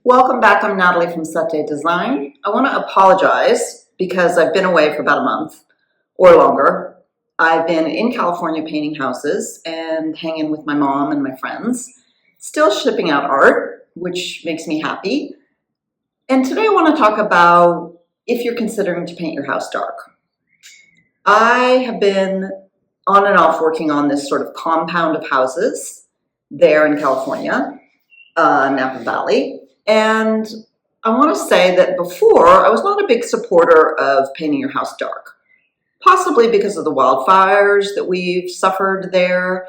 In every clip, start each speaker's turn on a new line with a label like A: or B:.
A: Welcome back. I'm Natalie from Sete Design. I want to apologize because I've been away for about a month or longer. I've been in California painting houses and hanging with my mom and my friends, still shipping out art, which makes me happy. And today I want to talk about if you're considering to paint your house dark. I have been on and off working on this sort of compound of houses there in California, Napa Valley. And I want to say that before, I was not a big supporter of painting your house dark, possibly because of the wildfires that we've suffered there.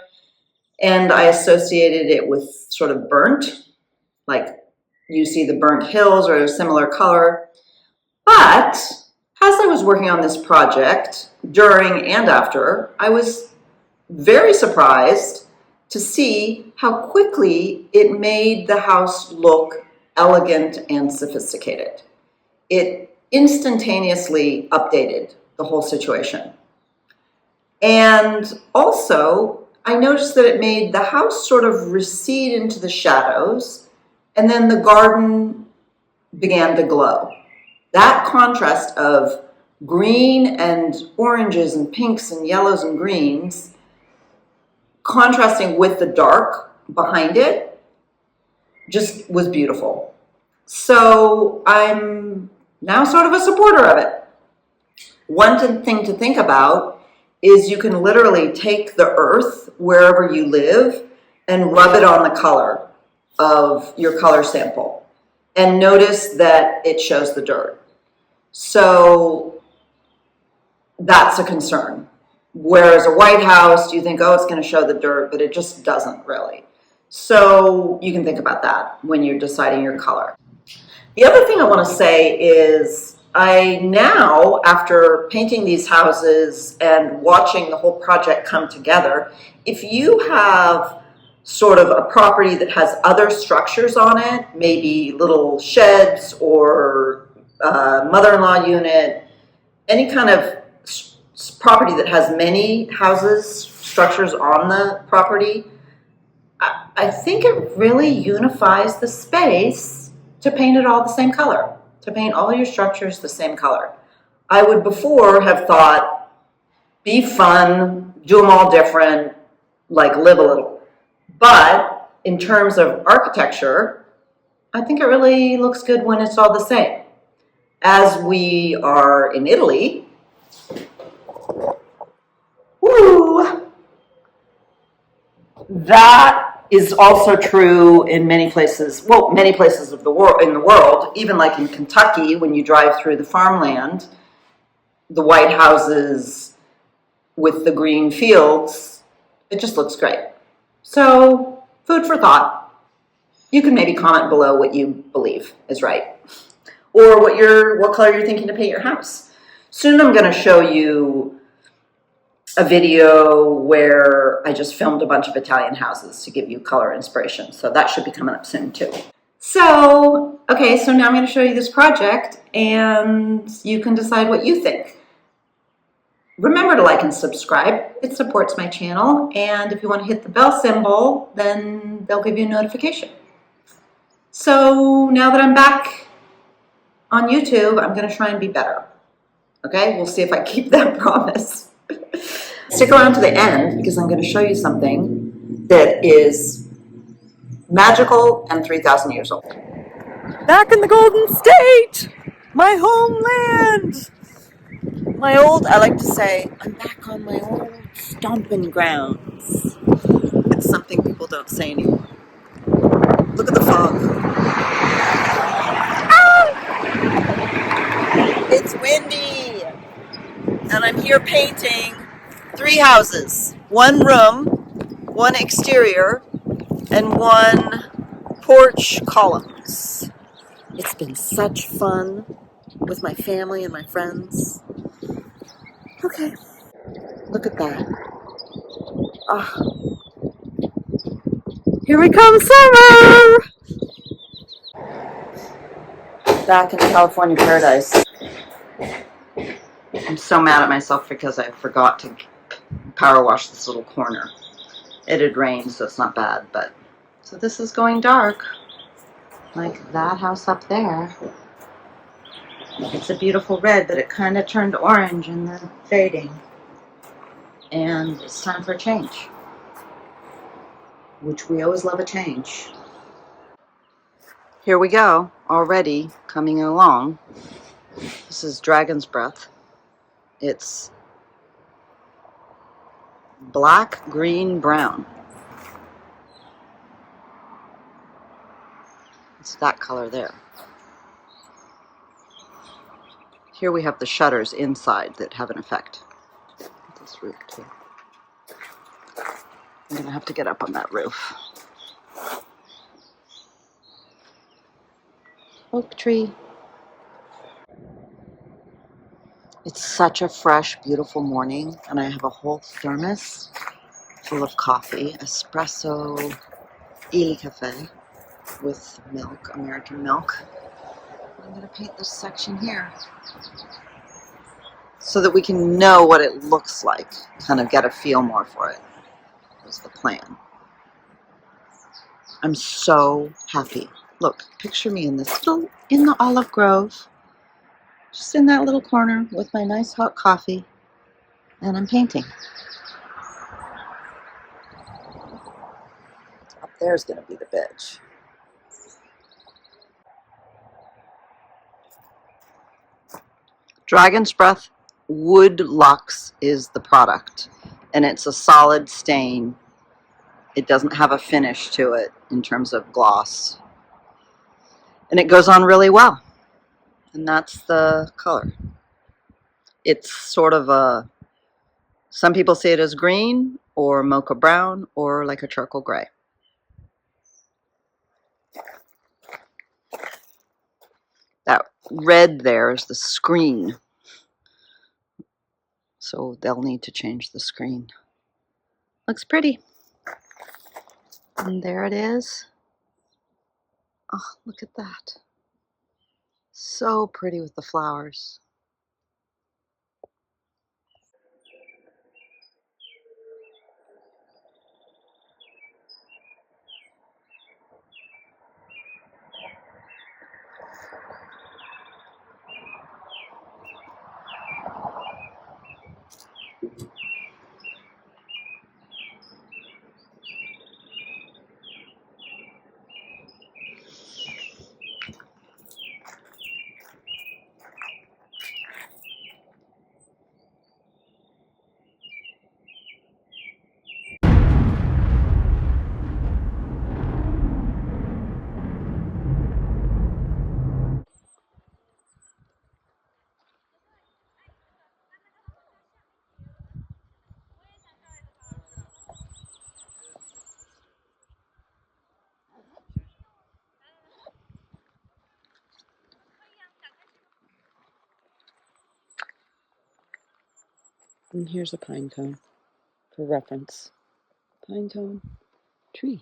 A: And I associated it with sort of burnt, like you see the burnt hills or a similar color. But as I was working on this project, during and after, I was very surprised to see how quickly it made the house look elegant and sophisticated. It instantaneously updated the whole situation. And also, I noticed that it made the house sort of recede into the shadows, and then the garden began to glow. That contrast of green and oranges and pinks and yellows and greens, contrasting with the dark behind it, just was beautiful. So I'm now sort of a supporter of it. One thing to think about is you can literally take the earth wherever you live and rub it on the color of your color sample and notice that it shows the dirt. So that's a concern. Whereas a white house, you think, oh, it's going to show the dirt, but it just doesn't really. So you can think about that when you're deciding your color. The other thing I want to say is I now, after painting these houses and watching the whole project come together, if you have sort of a property that has other structures on it, maybe little sheds or mother-in-law unit, any kind of property that has many houses, structures on the property, I think it really unifies the space to paint it all the same color, to paint all your structures the same color. I would before have thought, be fun, do them all different, like live a little. But in terms of architecture, I think it really looks good when it's all the same. As we are in Italy, woo, that is also true in many places, well, many places of the world, in the world, even like in Kentucky, when you drive through the farmland, the white houses with the green fields, it just looks great. So, food for thought. You can maybe comment below what you believe is right, or what color you're thinking to paint your house. Soon I'm going to show you a video where I just filmed a bunch of Italian houses to give you color inspiration. So that should be coming up soon too. So, okay, so now I'm going to show you this project and you can decide what you think. Remember to like and subscribe. It supports my channel. And if you want to hit the bell symbol, then they'll give you a notification. So now that I'm back on YouTube, I'm going to try and be better. Okay, we'll see if I keep that promise. Stick around to the end because I'm going to show you something that is magical and 3,000 years old. Back in the Golden State, my homeland. I like to say, I'm back on my old stomping grounds. It's something people don't say anymore. Look at the fog. Ah! It's windy. And I'm here painting 3 houses, 1 room, 1 exterior, and 1 porch columns. It's been such fun with my family and my friends. Okay, look at that. Ah, here we come, summer! Back in California paradise. I'm so mad at myself because I forgot to power wash this little corner. It had rained, so it's not bad, but so this is going dark. like that house up there. It's a beautiful red, but it kind of turned orange and then fading. And it's time for a change, which we always love a change. Here we go, already coming along. This is Dragon's Breath. It's black, green, brown. It's that color there. Here we have the shutters inside that have an effect. This roof too. I'm gonna have to get up on that roof. Oak tree. It's such a fresh, beautiful morning, and I have a whole thermos full of coffee, espresso, il cafe with milk, American milk. I'm gonna paint this section here so that we can know what it looks like, kind of get a feel more for it. That's the plan. I'm so happy. Look, picture me in the olive grove, just in that little corner with my nice hot coffee, and I'm painting. Up there's gonna be the bitch. Dragon's Breath Wood Luxe is the product, and it's a solid stain. It doesn't have a finish to it in terms of gloss, and it goes on really well, and that's the color. It's sort of a, some people see it as green or mocha brown or like a charcoal gray. That red there is the screen, so they'll need to change the screen. Looks pretty. And there it is. Oh, look at that. So pretty with the flowers. And here's a pine cone for reference. Pine cone, tree.